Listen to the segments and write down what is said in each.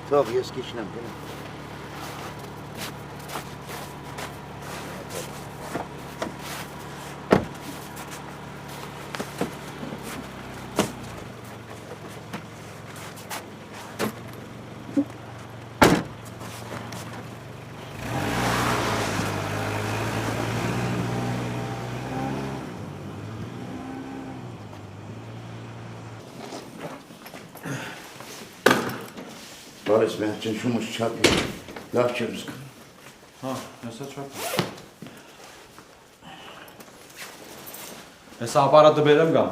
Թող ես քիչնեմ գնա։ Բարես մեր ճնշումս չափի, լավ չեմ զգում։ Հա, հեսա չափի։ Հեսա ապարատը բերեմ գամ։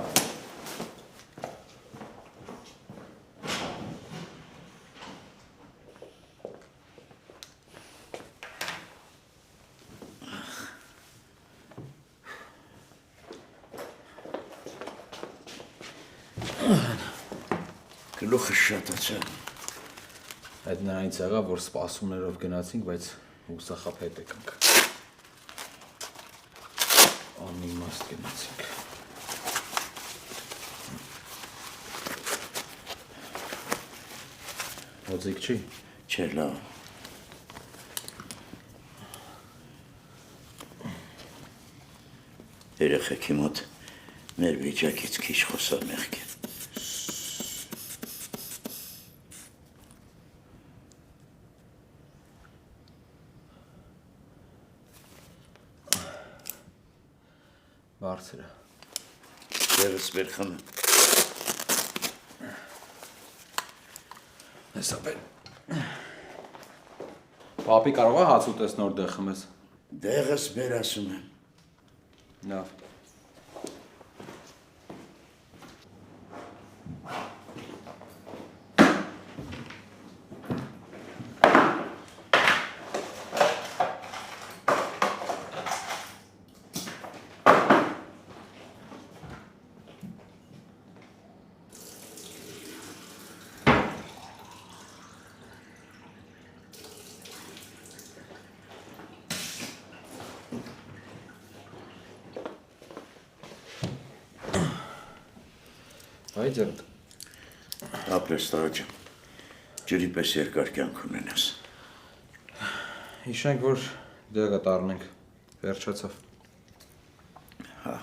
Գլուխը շատացա։ Այդ նրանից եղավ, որ սպասումներով գնացինք, բայց հուսախապ հետ եկանք։ Անիմաստ գնացինք։ Ոձիկ չի։ Չէ, լավ։ Երեխեքի մոտ մեր վիճակից քիչ խոսալ մեղք է։ Բարձր է։ Դերս վեր խմը։ Հեսա բեր։ Պապի կարող է հաց ուտես նոր դեղ խմես։ Դեղս բեր ասում եմ։ Լավ։ Այ ջրդ։ Ապրես տղաջան, ջրի պես երկար կյանք ունենաս։ Հիշենք, որ դեղը տառնենք, վերջացավ։ Հա։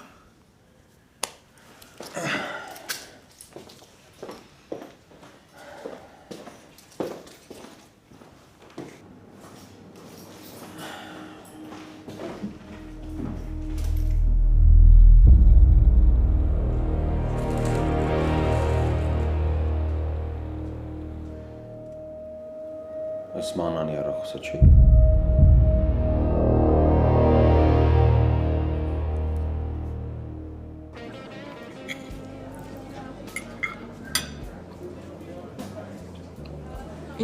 Մանանի առախոսը չի։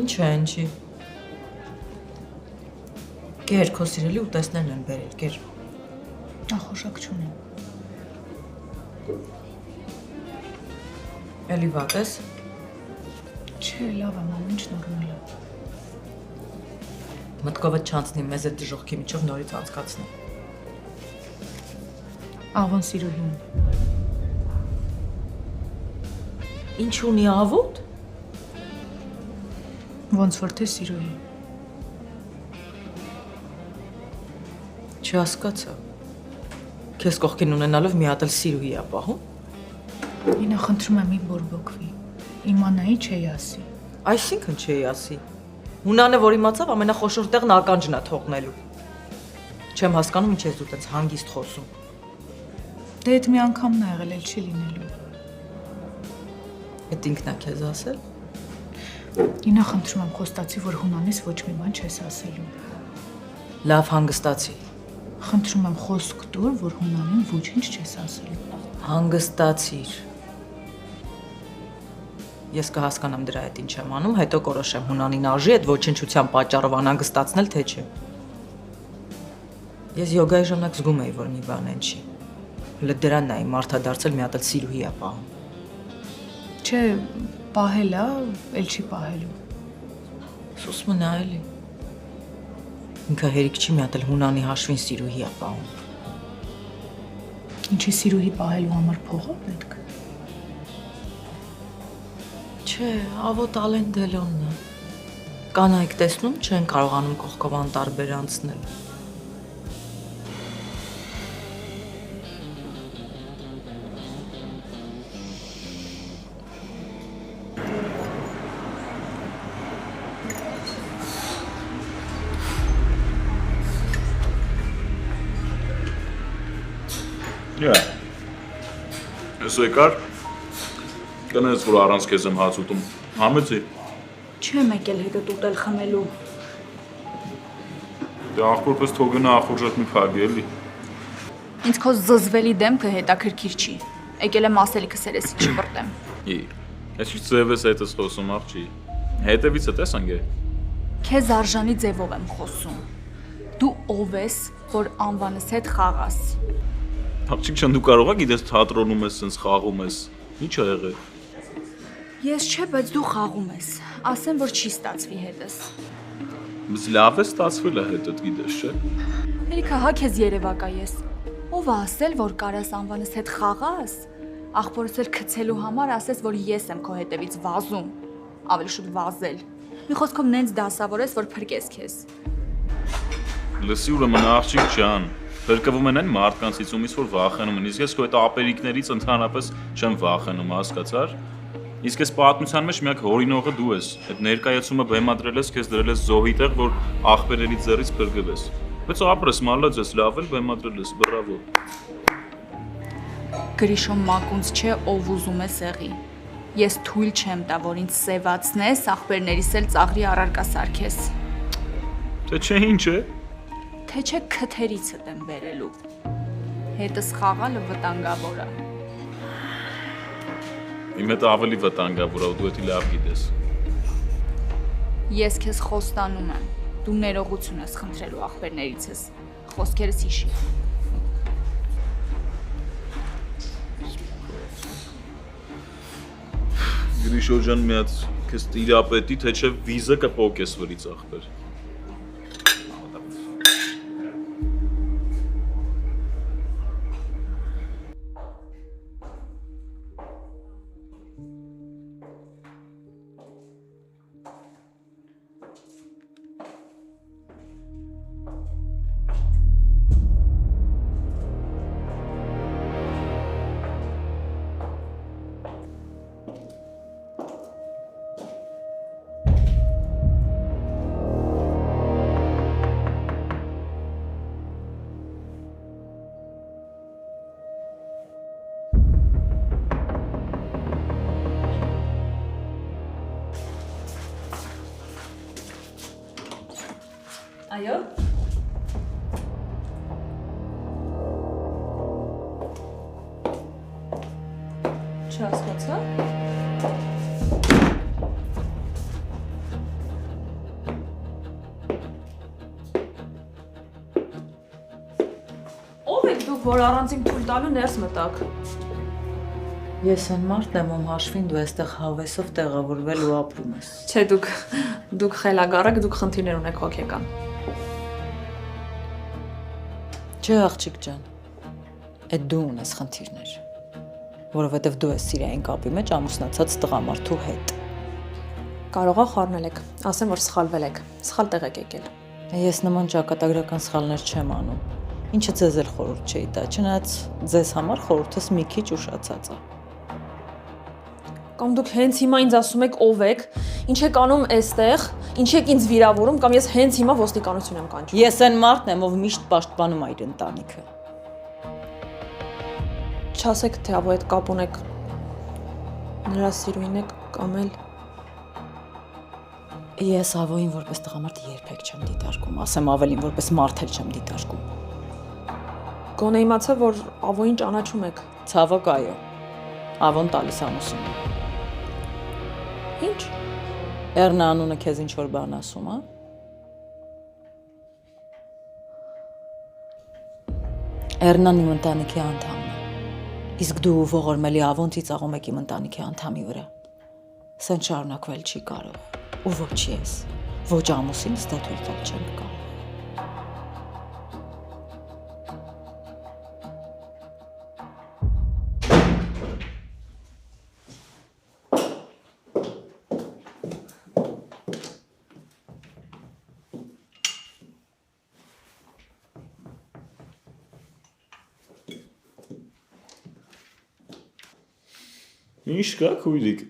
Ինչ է, ինչի։ Կեր, քո սիրելի ուտեսներն են բերել, կեր։ Ախոշակ չունեմ։ Էլի վատ ես։ Չէ, լավ եմ, ամեն ինչ նորմալ է։ Մտքովդ չանցնի մեզ այդ դժողքի միջով նորից անցկացնի։ Աղոն սիրուհի ունի։ Ինչ ունի ավոտ։ Ոնց որ թե սիրուհի։ Չհասկացա։ Քեզ կողքին ունենալով մի հատ էլ սիրուհի է պահում։ Ինա խնդրում եմ մի բորբոքվի։ Իմանայի չէի ասի։ Այսինքն չէի ասի։ Հունանը, որ իմացավ, ամենախոշոր տեղն ականջն է թողնելու։ Չեմ հասկանում, ինչ ես դու տենց հանգիստ խոսում։ Դե այդ մի անգամն ա եղել, էլ չի լինելու։ Էդ ինքն է քեզ ասել։ Ինա խնդրում եմ խոստացի, որ հունանից ոչ մի բան չես ասելու։ Լավ հանգստացի։ Խնդրում եմ խոսք տուր, որ հունանին ոչինչ չես ասելու։ Հանգստացիր։ Ես կհասկանամ դրա հետ ինչ եմ անում, հետո կորոշեմ հունանին արժի այդ ոչնչության պատճառով անհանգստացնել, թե չէ։ Ես յոգայի ժամանակ զգում էի, որ մի բան են չի։ Հələ դրանն է իմ մարդադարձել մի հատ էլ սիրուհի է պահում։ Չէ, պահել է, էլ չի պահելու։ Սուս մնա էլի։ Ինքը հերիք չի մի հատ էլ հունանի հաշվին սիրուհի է պահում։ Ինչի սիրուհի պահելու համար փող է պետք։ Չէ, ավոտ Ալեն Դելոնն է։ Կանայք տեսնում չեն կարողանում կողքով անտարբեր անցնել։ Ես եկար, կնես, որ առանց քեզ եմ հաց ուտում, համեցի։ Չեմ եկել հետդ ուտել խմելու։ Դե աղբորպես թողնա ախորժատ մի քագի էլի։ Ինձ քո զզվելի դեմքը հետաքրքիր չի։ Եկել եմ ասելիքս երեսի չվրտեմ։ Ես ինչ ձև ես հետս խոսում աղջի։ Հետևիցը տեսանք է։ Քեզ արժանի ձևով եմ խոսում։ Դու ով ես, որ անվանս հետ խաղաս։ Աղջիկ չան դու կարող ես գիտես թատրոնում ես, սենց խաղում ես։ Ինչ ա եղել։ Ես չէ, բայց դու խաղում ես։ Ասեմ, որ չի ստացվի հետս։ Բայց լավ է ստացվել է հետդ գիտես, չէ։ Հերիքա հա քեզ երևակա ես։ Ով է ասել, որ կարաս անվանս հետ խաղաս։ Աղբորս էլ քցելու համար ասես, որ ես եմ քո հետևից վազում։ Ավելի շուտ վազել։ Մի խոսքով նենց դասավորես, որ փրկես քեզ։ Լսի ուրեմն աղջիկ ջան, փրկվում են այն մարդկանցից, ումից որ վախենում են, իսկ ես քո այդ ապերիկներից ընդհանրապես չեմ վախենում, հասկացար։ Իսկ այս պատմության մեջ միակ հորինողը դու ես։ Այդ ներկայացումը բեմադրել ես, քեզ դրել ես զոհի տեղ, որ աղբերերի ձեռից փրկվես։ Բայց ապրես մալաձես, լավ էլ բեմադրել ես, բրավո։ Գրիշո մակունց չէ, ով ուզում է սեղի։ Ես թույլ չեմ տա, որ ինձ սևացնես, աղբերներիս էլ ծաղրի առարկա սարքես։ Թե չէ ինչ է։ Թե չէ քթերիցդ եմ բերելու։ Հետս խաղալը վտանգավոր է։ Իմ հետ ավելի վտանգավոր է, դու դա լավ գիտես։ Ես քեզ խոստանում եմ։ Դու ներողություն ես խնդրելու աղբերներիցս։ Խոսքերս հիշի։ Գրիշո ջան, մի հատ քեզ տիրապետի, թե չէ վիզը կպոկես վրից աղբեր։ Այո։ Չհասկացա։ Ո՞վ եք դուք, որ առանց իմ թույլ տալու ներս մտաք։ Ես այն մարդն եմ, ում հաշվին դու այստեղ հավեսով տեղավորվել ու ապրում ես։ Չէ, դուք խելագար եք, դուք խնդիրներ ունեք հոգեկան։ Չէ, աղջիկ ջան։ Այդ դու ունես խնդիրներ, որովհետև դու ես սիրային կապի մեջ ամուսնացած տղամարդու հետ։ Կարող է խառնել եք, ասեմ, որ սխալվել եք, սխալ տեղ եք եկել։ Ես նման ճակատագրական սխալներ չեմ անում։ Ինչը ձեզ էլ խորհուրդ չէի տա, չնայած ձեզ համար խորհուրդս մի քիչ ուշացած է։ Կամ դուք հենց հիմա ինձ ասում եք ով եք, ինչ եք անում այստեղ, ինչ եք ինձ վիրավորում, կամ ես հենց հիմա ոստիկանություն եմ կանչում։ Ես այն մարդն եմ, ով միշտ պաշտպանում այդ ընտանիքը։ Չասեք, թե avo այդ կապ ունեք, նրա սիրուհին եք կամ էլ։ Ես Ավոյին որպես տղամարդ երբեք չեմ դիտարկում, ասեմ ավելին որպես մարդ էլ չեմ դիտարկում։ Գոնե իմացա, որ Ավոյին ճանաչում եք։ Ցավոք այո։ Ավոն տալիս ամուսին։ Ինչ։ Էռնա անունը քեզ ինչ որ բան ասում, հա։ Էռնան իմ ընտանիքի անդամն է։ Իսկ դու ողորմելի Ավոն ծիծաղում եք իմ ընտանիքի անդամի վրա։ Սեն շարունակվել չի կարող։ Ու ոչ ես, ոչ ամուսինս դա թույլ տալ չեմ կարող։ Ինչ կա քույրիկ։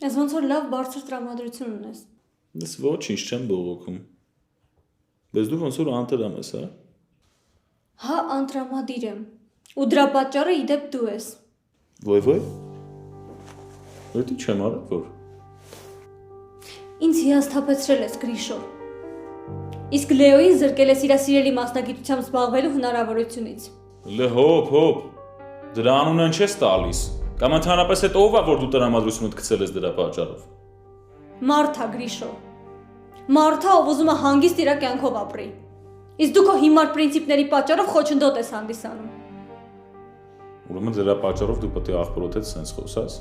Ես ոնց որ լավ բարձր տրամադրություն ունես։ Ես ոչինչ չեմ բողոքում։ Բայց դու ոնց որ անտրամ ես, հա։ Հա, անտրամադիր եմ։ Ու դրա պատճառը իդեպ դու ես։ Ոյ։ Որտի չեմ արել որ։ Ինձ հիասթափեցրել ես Գրիշո։ Իսկ Լեոյին զրկել ես իր սիրելի մասնագիտությամբ զբաղվելու հնարավորությունից։ Հոп։ Դրա անունն չես տալիս։ Կամ ընդհանրապես այդ ով է որ դու տրամադրությունդ գցել ես դրա պատճառով։ Մարթա Գրիշո։ Մարթա, ով ուզում է հանգիստ իր կյանքով ապրի։ Իսկ դու քո հիմար պրինցիպների պատճառով խոչընդոտ ես հանդիսանում։ Ուրեմն դրա պատճառով դու պետք է աղբորոդ հետ սենց խոսաս։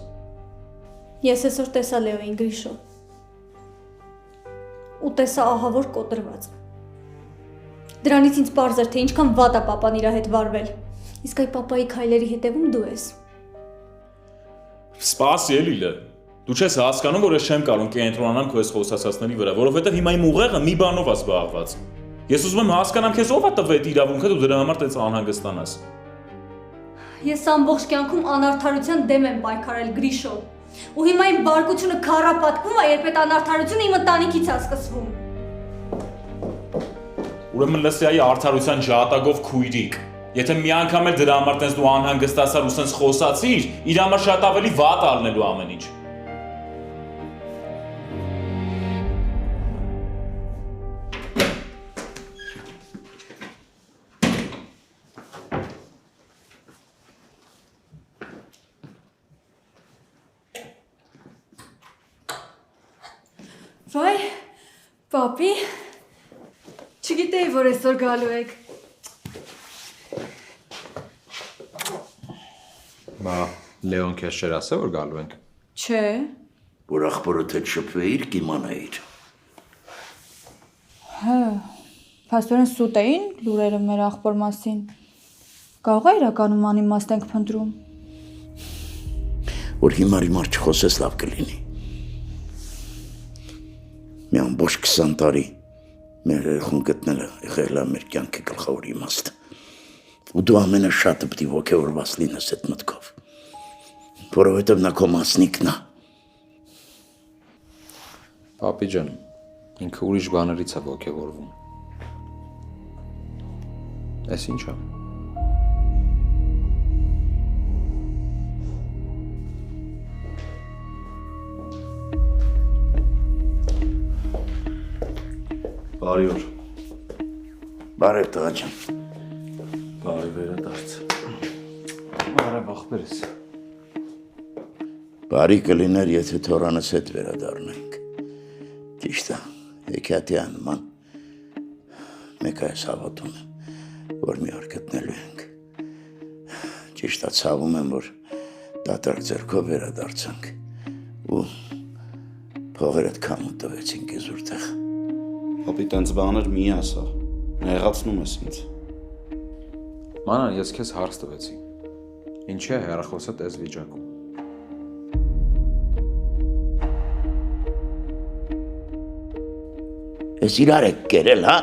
Ես այսօր տեսա Լեոյին Գրիշո։ Ու տեսա ահա որ կոտրված։ Դրանից ինձ պարզ էր թե ինչքան վատ է պապան իր հետ վարվել։ Իսկ այ պապայի քայլերի հետևում դու ես։ Սպասի էլիլը։ Դու չես հասկանում որ ես չեմ կարող կենտրոնանամ քո այս խոսացածների վրա, որովհետև հիմա իմ ուղեղը մի բանով է զբաղված։ Ես ուզում եմ հասկանամ քեզ ով է տվել այդ իրավունքը դու դրա համար տենց անհանգստանաս։ Ես ամբողջ կյանքում անարդարության դեմ եմ պայքարել Գրիշո։ Ու հիմա իմ բարկությունը քարապատկվում է, երբ այդ անարդարությունը իմ ընտանիքից է սկսվում։ Ուրեմն լսեայի արդարության ջատագով քույրիկ։ Եթե մի անգամ էլ դրա համար տենց դու անհանգստացար ու սենց խոսացիր, իր համար շատ ավելի վատ ալնելու ամեն ինչ։ Վայ, պապի, չգիտեի, որ այսօր գալու եք։ Բա Լեոն քեզ չէր ասել որ գալու ենք։ Չէ։ Որ աղբորոդ հետ շփվեիր, կիմանայիր։ Հա, փաստորեն սուտ էին լուրերը մեր աղբոր մասին։ Կարող է իրականում անիմաստ ենք փնտրում։ Որ հիմար չխոսես լավ կլինի։ Մի ամբողջ 20 տարի մեր երեխուն գտնելը եղել է մեր կյանքի գլխավոր իմաստը։ Ու դու ամենաշատը պիտի ոգևորված լինես այդ մտքով, որովհետև նա քո մասնիկն է։ Պապի ջան, ինքը ուրիշ բաներից է ոգևորվում։ Էս ինչ է։ Բարի օր։ Բարև տղա ջան։ Բարի վերադարձ։ Բարև ախպերս։ Բարի կլիներ, եթե թորանս հետ վերադառնանք։ Ճիշտ է, հեքիաթյան ման։ Մեկ այս հավատում եմ, որ մի օր գտնելու ենք։ Ճիշտ է, ցավում եմ, որ դատարկ ձեռքով վերադարձանք ու փողերը քամու տվեցին իզուր տեղ։ Պապի տենց բաներ մի ասա, նեղացնում ես ինձ։ Մանան, ես քեզ հարց տվեցի։ Ինչի է հեռախոսդ այս վիճակում։ Ես իրար եք կերել, հա։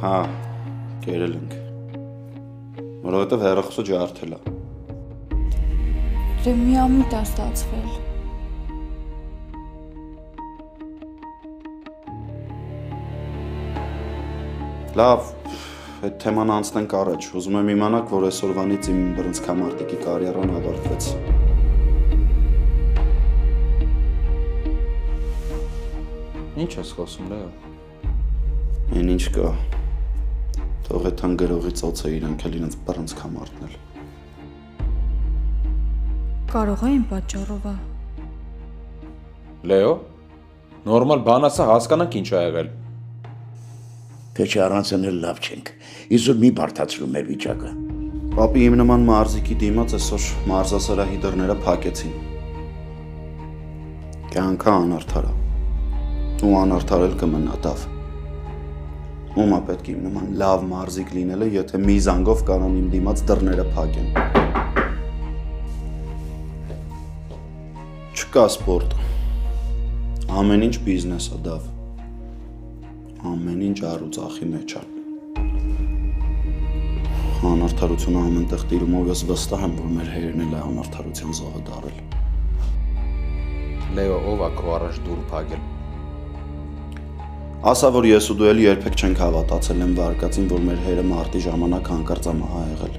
Հա, կերել ենք։ Որովհետև հեռախոսը ջարդել է։ Դե միամիտ է ստացվել։ Լավ, այդ թեման անցնենք առաջ։ Ուզում եմ իմանալ, որ այսօրվանից իմ բռնցքամարտիկի կարիերան ավարտվեց։ Ինչ ես խոսում, Լեո։ Այն ինչ կա։ Թող այդ հանգերողի ծոցը իրանք էլ իրենց բռնցքամարտնել։ Կարող է իմ պատճառով է։ Լեո, նորմալ բան ասա, հասկանանք ինչ ա եղել։ Թե չառանցն էլ լավ չենք, իզուր մի բարդացրու մեր վիճակը։ Պապի իմ նման մարզիկի դիմաց այսօր մարզասրահի դռները փակեցին։ Կյանքը անարդար է։ Ու անարդարել կմնա դավ։ Ումա պետք է իմ նման լավ մարզիկ լինելը, եթե մի զանգով կարան իմ դիմաց դռները փակեն։ Չկա սպորտ։ Ամեն ինչ բիզնես է դավ։ Ամեն ինչ առուծախի մեջ է։ Անարդարությունը ամենտեղ տիրումով ես վստահ եմ, որ մեր հայերն էլ է անարդարության զոհը դարել։ Լեո, ով է քո առաջ դուր փակել։ Ասա, որ ես ու դու էլ երբեք չենք հավատացել եմ վարկածին, որ մեր հայերը մարտի ժամանակ հանկարծ ամահա եղել։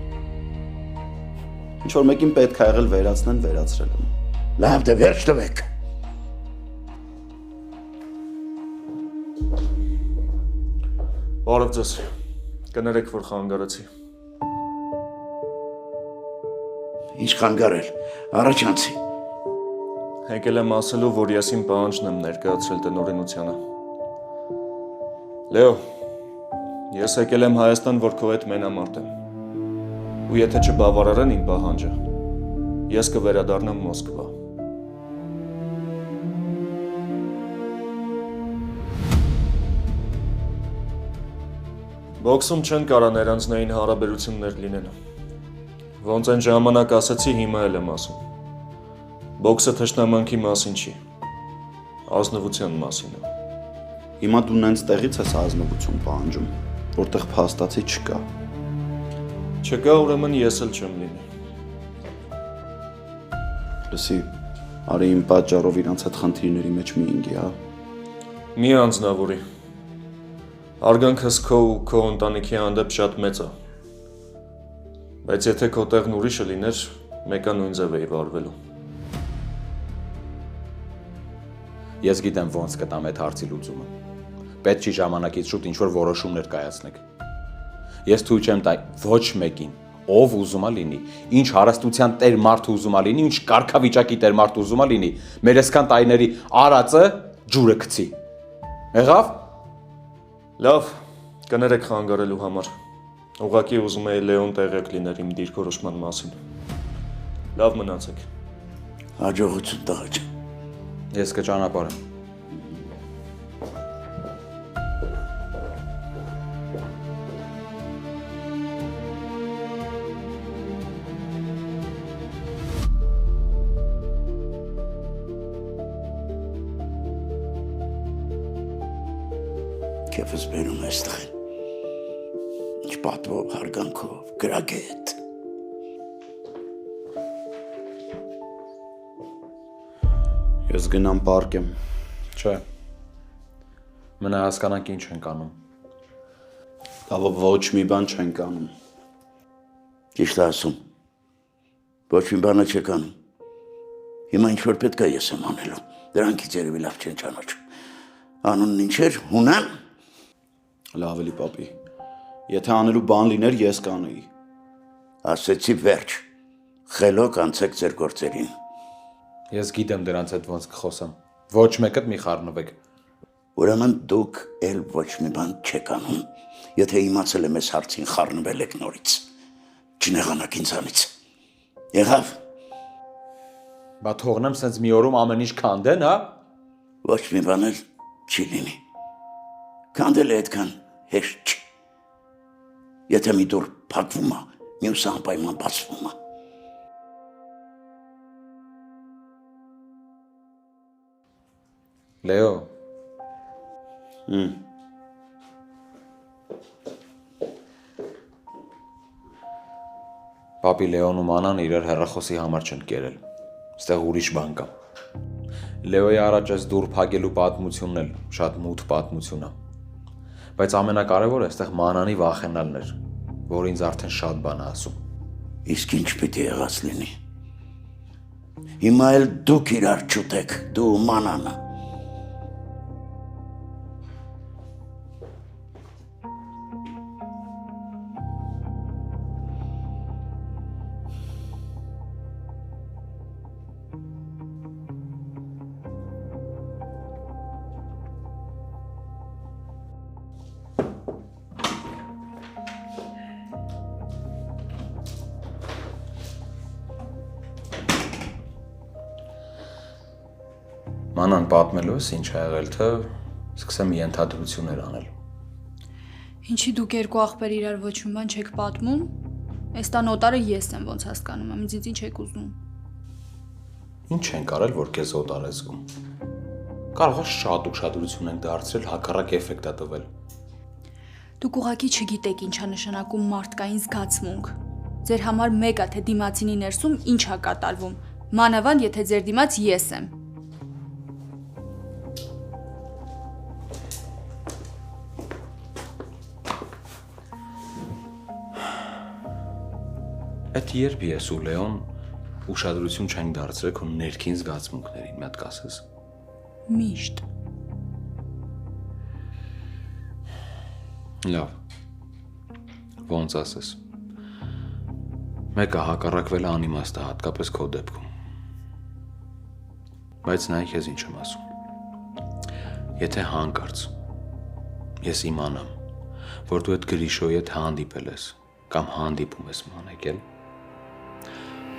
Ինչ որ մեկին պետք է եղել վերացնեն, վերացրել եմ։ Լավ դե վերջ տվեք։ Բարև ձեզ։ Կներեք, որ խանգարեցի։ Ինչ խանգարել, առաջանցի։ Եկել եմ ասելու, որ ես իմ պահանջն եմ ներկայացրել տնօրենությանը։ Լեո, ես եկել եմ Հայաստան, որ քո հետ մենամարտեմ։ Ու եթե չբավարարեն իմ պահանջը, ես կվերադառնամ Մոսկվա։ Բոքսում չեն կարա ներանձնային հարաբերություններ լինեն։ Ոնց այն ժամանակ ասացի, հիմա էլ եմ ասում։ Բոքսը թշնամանքի մասին չի, ազնվության մասին է։ Հիմա դու նենց տեղից ես ազնվություն պահանջում, որտեղ փաստացի չկա։ Չկա, ուրեմն ես էլ չեմ լինի։ Լսի, արի իմ պատճառով իրանց հետ խնդիրների մեջ մի ինգի, հա։ Մի անձնավորի։ Արգանքս քո ու քո ընտանիքի հանդեպ շատ մեծ է։ Բայց եթե քո տեղն ուրիշը լիներ, մեկը նույն ձև էի վարվելու։ Ես գիտեմ ոնց կտամ այդ հարցի լուծումը։ Պետք չի ժամանակից շուտ ինչ-որ որոշումներ կայացնեք։ Ես թույլ չեմ տա ոչ մեկին, ով ուզում է լինի, ինչ հարստության տեր մարդ ուզում է լինի, ինչ կարգավիճակի տեր մարդ ուզում է լինի, մեր այսքան տարիների արածը ջուրը գցի։ Եղավ։ Լավ, կներեք խանգարելու համար։ Ուղղակի ուզում էի Լեոն տեղյակ լիներ իմ դիրքորոշման մասին։ Լավ մնացեք։ Հաջողություն տղա ջան։ Ես կճանապարհեմ։ Քեֆս բերում այստեղ։ Ինչ պատվով, հարգանքով, գրագետ։ Ես գնամ պարկեմ։ Չէ։ Մնա հասկանանք ինչ ենք անում։ Լավ, ոչ մի բան չենք անում։ Ճիշտ է ասում։ Ոչ մի բանը չեք անում։ Հիմա ինչ որ պետք է ես եմ անելու։ Դրանքից երևի լավ չեն ճանաչում։ Անունն ինչ էր, Հունան։ Լավ էլի, պապի։ Եթե անելու բան լիներ, ես կանեի։ Ասեցի վերջ։ Խելոք անցեք ձեր գործերին։ Ես գիտեմ դրանց հետ ոնց կխոսեմ։ Ոչ մեկդ մի խառնվեք։ Ուրեմն դուք էլ ոչ մի բան չեք անում։ Եթե իմացել եմ այս հարցին խառնվել եք նորից։ Չնեղանաք ինձանից։ Եղավ։ Բա թողնեմ սենց մի օրում ամեն ինչ քանդեն, հա։ Ոչ մի բան էլ չի լինի։ Քանդել է այդքան հեշտ չի։ Եթե մի դուր փակվում է, մյուսը անպայման բացվում է։ Լեո։ Պապի Լեոն ու Մանան իրար հեռախոսի համար չեն կերել։ Ստեղ ուրիշ բան կա։ Լեոյի առաջ այս դուր փակելու պատմությունն էլ շատ մութ պատմություն է։ Բայց ամենակարևորը այստեղ Մանանի վախենալն էր, որ ինձ արդեն շատ բան է ասում։ Իսկ ինչ պիտի եղած լինի։ Հիմա էլ դուք իրար չուտեք, դու ու Մանանը։ Մանան պատմելու ես ինչ ա եղել, թե սկսեմ ենթադրություններ անել։ Ինչի դուք երկու աղբեր իրար ոչ մի բան չեք պատմում։ Այս տան օտարը ես եմ, ոնց հասկանում եմ, ինձ ինչ եք ուզում։ Ինչ ենք արել, որ քեզ օտար է զգում։ Կարող է շատ ուշադրություն ենք դարձրել, հակառակ էֆեկտ է տվել։ Դուք ուղղակի չգիտեք ինչա նշանակում մարդկային զգացմունք։ Ձեր համար մեկ է, թե դիմացինի ներսում ինչ է կատարվում, մանավանդ եթե ձեր դիմաց ես եմ։ Այդ երբ ես ու Լեոն ուշադրություն չենք դարձրել քո ներքին զգացմունքներին, մի հատ կասես։ Միշտ։ Լավ։ Ոնց ասես։ Մեկը հակառակվել է անիմաստ է, հատկապես քո դեպքում։ Բայց նայ քեզ ինչ եմ ասում։ Եթե հանկարծ ես իմանամ, որ դու այդ Գրիշոյի հետ հանդիպել ես կամ հանդիպում ես մանեկել,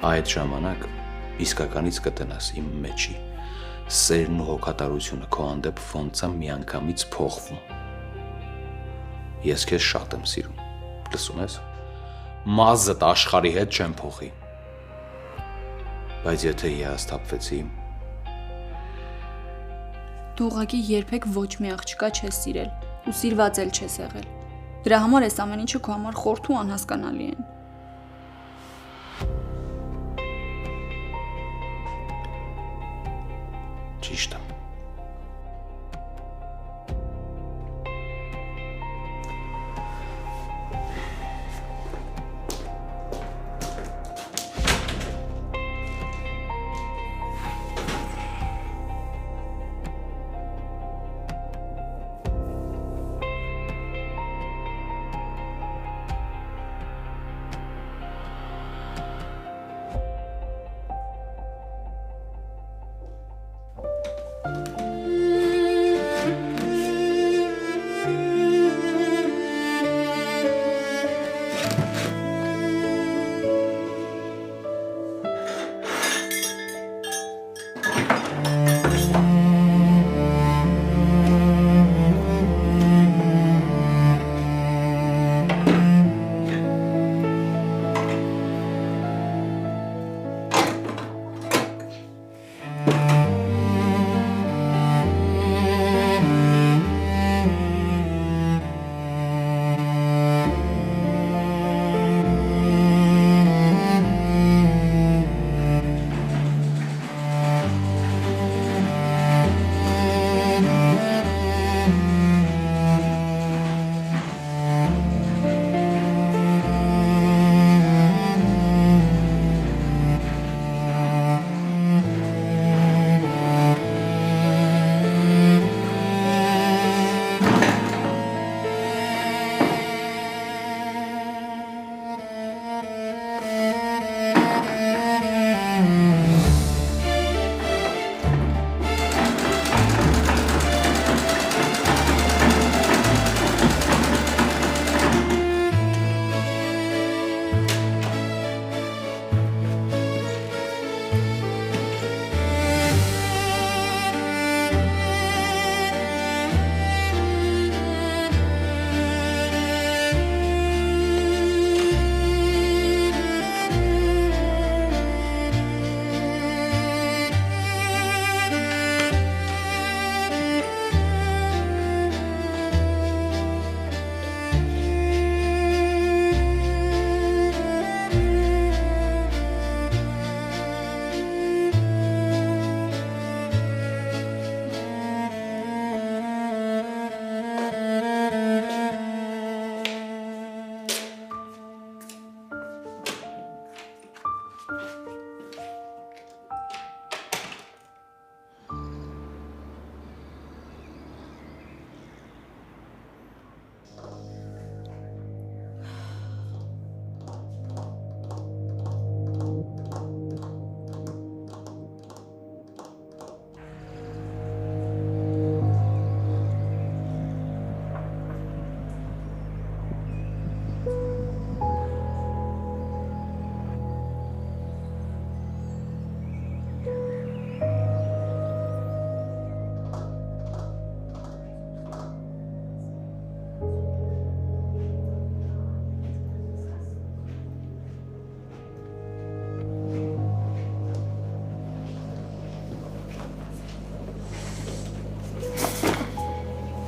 այդ ժամանակ իսկականից կտնաս իմ մեջի սերն ու հոգատարությունը քո հանդեպ ոնց է միանգամից փոխվում։ Ես քեզ շատ եմ սիրում, լսում ես։ Մազդ աշխարհի հետ չեմ փոխի։ Բայց եթե հիասթափվեցի, Դու ուղղակի երբեք ոչ մի աղջկա չես սիրել ու սիրված էլ չես եղել։ Դրա համար այս ամեն ինչը քո համար խորթ ու անհասկանալի են։ ճիշտ է։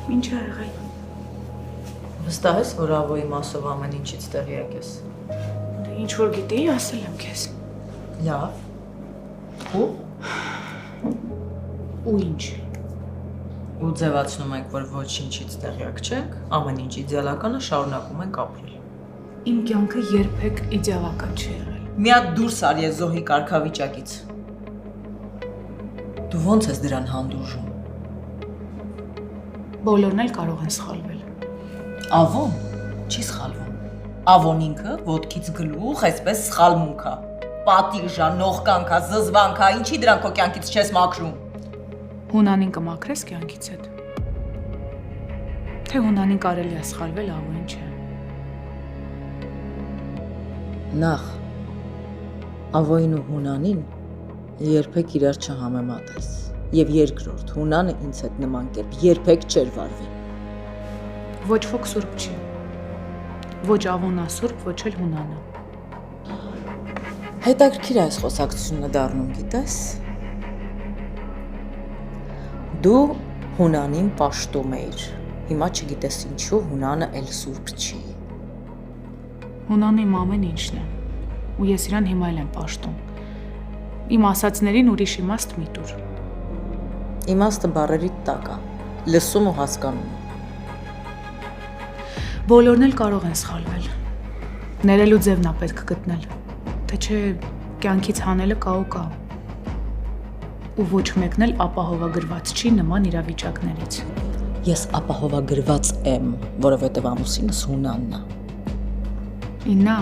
Ինչ ա եղել։ Վստահ ես, որ Ավոյի մասով ամեն ինչից տեղյակ ես։ Դե ինչ որ գիտեի, ասել եմ քեզ։ Լավ։ Ու Ու ինչ։ ու ձևացնում ենք, որ ոչինչից տեղյակ չենք, ամեն ինչ իդեալականը շարունակում ենք ապրել։ Իմ կյանքը երբեք իդեալական չի եղել։ Մի հատ դուրս ար ես Զոհի կարգավիճակից։ Դու ո՞նց ես դրան հանդուրժում։ Բոլորն էլ կարող են սխալվել։ Ավոն չի սխալվում։ Ավոն ինքը ոտքից գլուխ, այսպես սխալմունքա։ Պատիժա, նողկանքա, զզվանքա, ինչի դրան քո կյանքից չես մաքրում։ Հունանին կմաքրես կյանքից հետ։ Թե Հունանին կարելի է սխալվել, Ավոյին չէ։ Նախ Ավոյին ու Հունանին երբեք իրար չհամեմատես։ Եվ երկրորդ, Հունանը ինձ հետ նման կերպ երբեք չէր վարվել։ Ոչ ոք սուրբ չի։ Ոչ Ավոնն է սուրբ, ոչ էլ Հունանը։ Հետաքրքիր է այս խոսակցությունը դառնում, գիտես։ Դու Հունանին պաշտում էիր։ Հիմա չգիտես ինչու Հունանը էլ սուրբ չի։ Հունանը իմ ամեն ինչն է։ Ու ես իրան հիմա էլ եմ պաշտում։ Իմ ասածներին ուրիշ իմաստ մի տուր։ Իմաստը բառերիդ տակ է։ Լսում ու հասկանում։ Բոլորն էլ կարող են սխալվել։ Ներելու ձևն է պետք գտնել։ Թե չէ կյանքից հանելը կա ու կա։ Ու ոչ մեկն էլ ապահովագրված չի նման իրավիճակներից։ Ես ապահովագրված եմ, որովհետև ամուսինս Հունանն է։ Իննա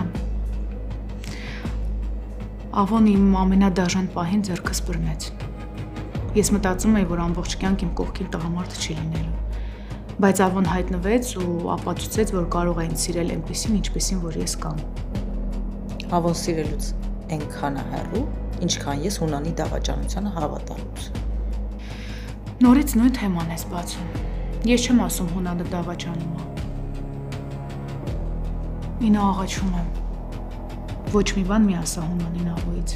Ավոն իմ ամենադաժան պահին ձեռքս բռնեց։ Ես մտածում էի, որ ամբողջ կյանք իմ կողքին տղամարդ չի լինելու։ Բայց Ավոն հայտնվեց ու ապացուցեց, որ կարող է ինձ սիրել այնպիսին, ինչպիսին որ ես կամ։ Ավոն սիրելուց այնքան է հեռու, ինչքան ես Հունանի դավաճանությանը հավատալուց։ Նորից նույն թեման ես բացում։ Ես չեմ ասում Հունանը դավաճանում է։ Ինա աղաչում եմ։ Ոչ մի բան մի ասա Հունանին Ավոյից։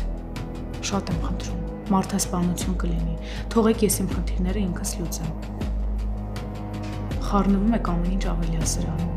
Շատ եմ խնդրում, մարդասպանություն կլինի։ Թողեք ես իմ խնդիրները ինքս լուծեմ։ Խառնվում եք ամեն ինչ ավելի ասրանում։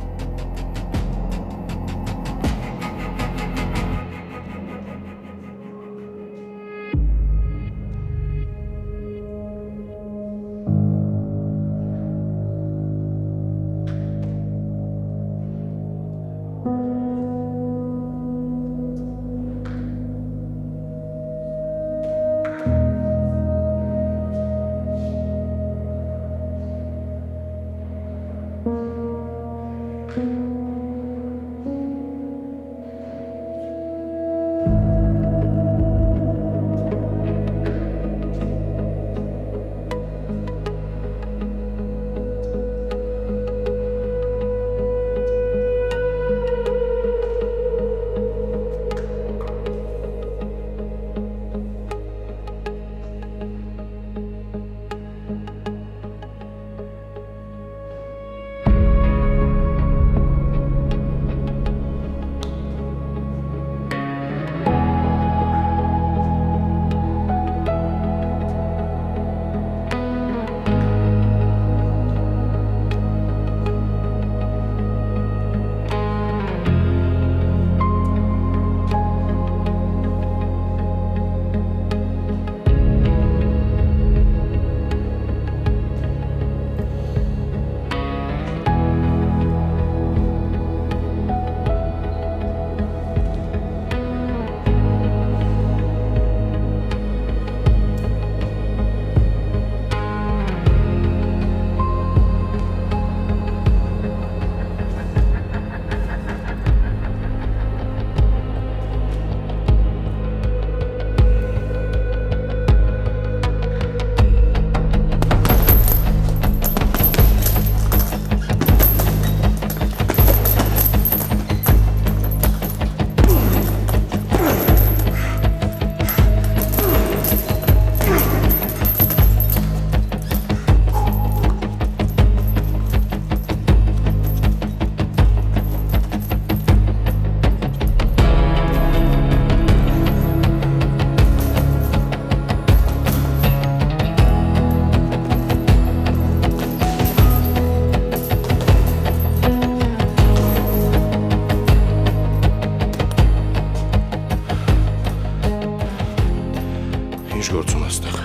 Ինչ գործ ունես այդտեղ։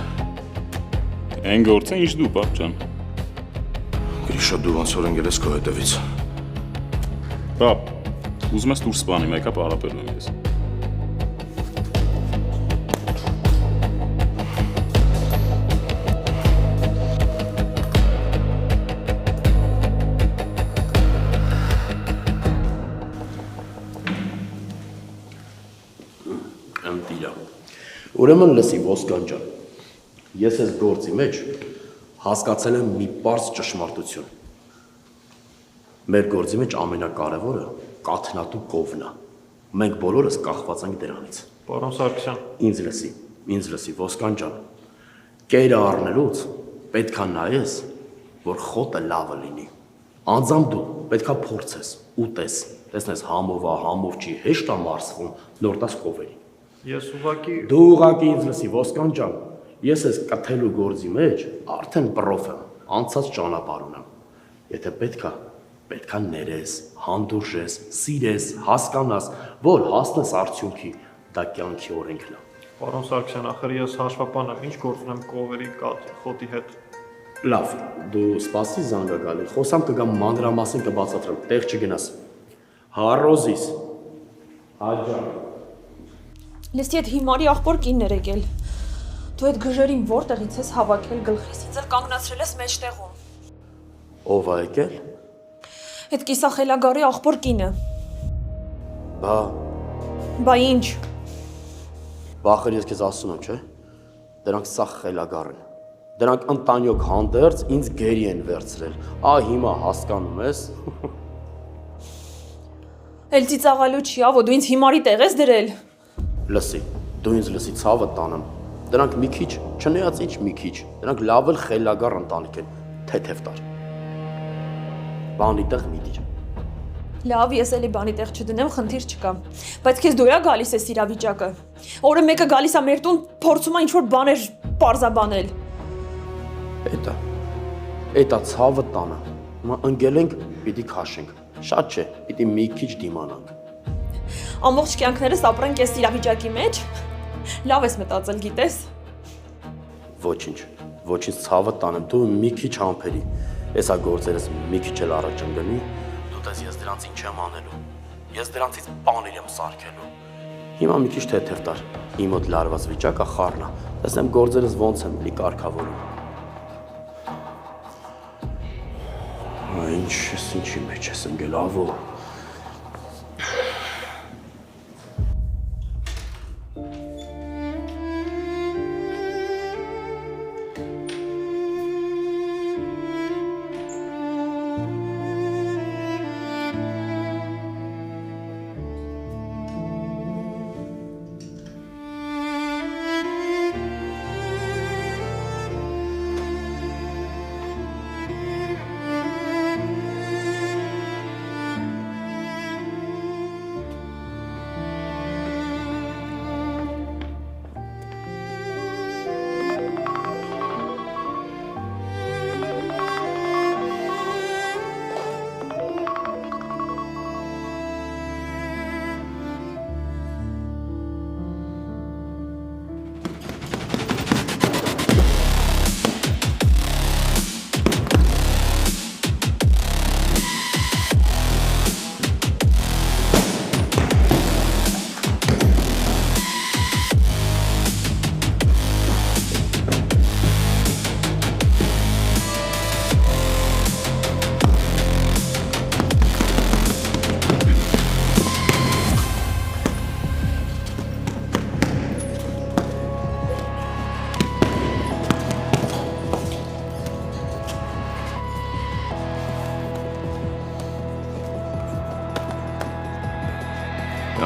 Այն գործը ինչ դու, պապ ջան։ Գրիշա, դու ոնց որ ընկել ես քո հետևից։ Պապ, ուզում ես դուրս սպանի, մեկը պարապելու եմ ես։ Ընտիրա։ Ուրեմն լսի Ոսկան ջան։ Ես այս գործի մեջ հասկացել եմ մի պարզ ճշմարտություն։ Մեր գործի մեջ ամենակարևորը կաթնատու կովն է։ Մենք բոլորս կախված ենք դրանից։ Պարոն Սարգսյան, Ինձ լսի Ոսկան ջան։ Կերը առնելուց պետքա նայես, որ խոտը լավը լինի։ Անձամբ դու պետքա փորձես, ուտես, տեսնես համով չի հեշտ է մարսվում, նոր տաս կովերի։ ես ուղղակի Դու ուղղակի ինձ լսի Ոսկան ջան, ես այս կթելու գործի մեջ արդեն պրոֆ եմ, անցած ճանապարհ ունեմ։ Եթե պետքա ներես, հանդուրժես, սիրես, հասկանաս, որ հասնես արդյունքի, դա կյանքի օրենքն է։ Պարոն Սարգսյան, ախր ես հաշվապան եմ, ինչ գործ ունեմ կովերի խոտի հետ։ Լավ, դու սպասի զանգը գալի, խոսամ կգամ մանրամասն կբացատրեմ, տեղ չգնաս։ Հարոզիս։ Հաջան։ Լսի այդ հիմարի աղբոր կինն էր եկել։ Դու այդ գժերին որտեղից ես հավաքել գլխիս, ինձ էլ կանգնացրել ես մեջտեղում։ Ով է եկել։ Այդ կիսախելագարի աղբոր կինը։ Բա ինչ։ Բախր ես քեզ ասում եմ, չէ՞։ Դրանք սա խելագար են։ Դրանք ընտանյոք հանդերձ ինձ գերի են վերցրել։ Հիմա հասկանում ես։ Էլ ծիծաղալու չի, ավո դու ինձ հիմարի տեղ ես դրել։ Լսի, դու ինձ լսի ցավը տանեմ։ Դրանք մի քիչ, չնայած ինչ մի քիչ, դրանք լավ էլ խելագար ընտանիք են, թեթև տար։ Բանի տեղ մի դիր։ Լավ, ես էլի բանի տեղ չդնեմ, խնդիր չկա։ Բայց քեզ դու ա գալիս ես իրավիճակը։ Օրը մեկը գալիս է մեր տուն, փորձում է ինչ-որ բաներ պարզաբանել։ Էտա ցավը տանը։ Հիմա ընկել ենք, պիտի քաշենք։ Շատ չէ, պիտի մի քիչ դիմանանք։ Ամբողջ կյանքներս ապրենք այս իրավիճակի մեջ։ Լավ ես մտածել, գիտես։ Ոչինչ ցավը տանեմ, դու մի քիչ համբերի։ Էսա գործերս մի քիչ էլ առաջ ընկնի, դու տես ես դրանց ինչ եմ անելու։ Ես դրանցից բաներ եմ սարքելու։ Հիմա մի քիչ թեթև տար։ Իմ մոտ լարված վիճակը խառնա։ Տեսնեմ գործերս ոնց եմ լի կարգավորում։ Ինչի մեջ ես ընկել, ավո։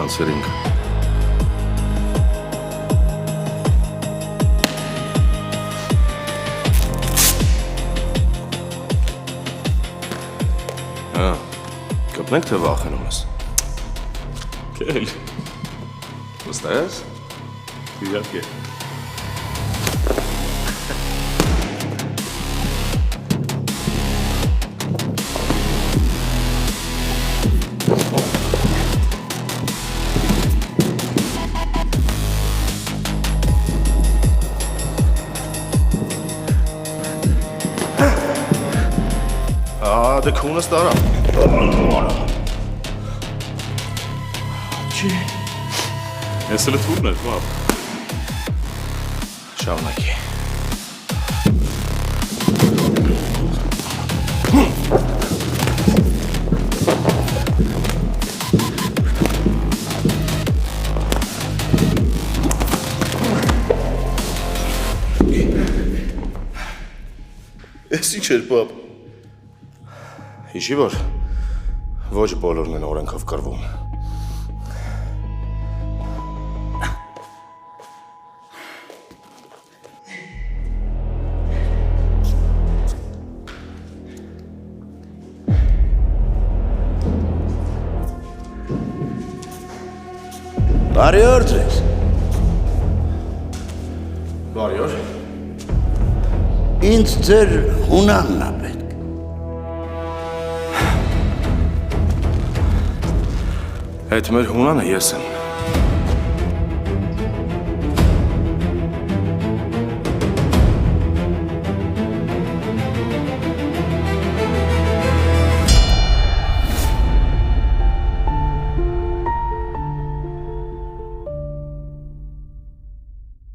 Անցրինք։ Կպնենք թե վախենում ես։ Կել, Վստահ ես։ իհարկե։ դե քունս տարա։ Չի։ Ես էլ թուրն էր, բա։ Շարունակի։ Էս ինչ էր, պապ։ Հիշի որ ոչ բոլորն են օրենքով կռվում։ Բարի օր ձեզ։ Բարի օր։ Ինձ ձեր հունանն է պետք։ Այդ մեր հունանը ես եմ։